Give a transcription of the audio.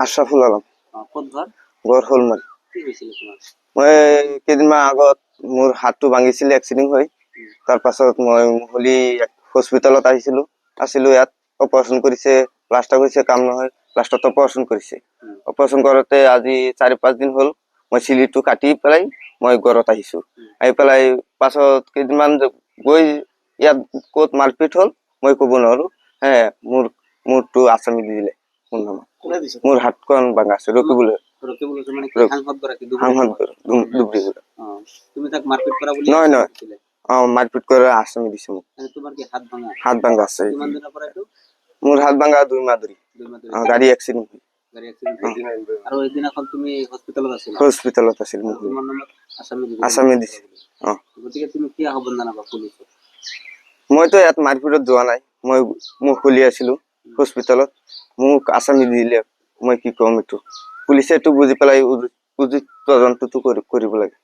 আশৰাফুল আলম। ক'ত ঘৰ? ঘৰ হলমাৰি। কি হৈছিলে তোমাৰ? মই কেইদিনমান আগত মোৰ হাতটো ভাঙিছিলে এক্সিডেণ্ট হৈ। তাৰ পাছত মই মুকলি হস্পিটেলত আছিলো ইয়াত অপাৰেশ্যন কৰিছে, প্লাষ্টাৰ কৰিছে, কাম নহয়, লাষ্টত অপাৰেশ্যন কৰিছে। অপাৰেশ্যন কৰোঁতে আজি 4-5 দিন হ'ল মই চিলিটো কাটি পেলাই মই ঘৰত আহিছোঁ। আহি পেলাই পাছত কেইদিনমান গৈ ইয়াত ক'ত মাৰপিট হ'ল মই ক'ব নোৱাৰো। মোৰটো আসামি দি দিলে। মোৰ হাতখন ভাঙা আছে, ৰকিবলৈ তুমি তাক মাৰপিট কৰা বুলি নহয় মাৰপিট কৰা আসামি দিছে মোক। তোমাৰ কি হাত ভাঙা? হাত ভাঙা আছে। কিমান দিনৰ পৰা এইটো? মোৰ হাত ভাঙা 2 মাহ ধৰি। গাড়ী এক্সিডেণ্ট হৈ। আৰু এইদিনাখন তুমি হস্পিটেলত আছিলা? হস্পিটেলত আছিল। তোমাৰ নামত আসামি দিছে। গতিকে তুমি কি আহ্বান জানাবা পুলিচক? মইতো ইয়াত মাৰপিটত যোৱা নাই, মই খুলি আছিলো হস্পিটেলত। মোক আসামি দিলে, মই কি কম এইটো। পুলিচে এইটো বুজি পেলাই উচিত তদন্তটো কৰিব লাগে।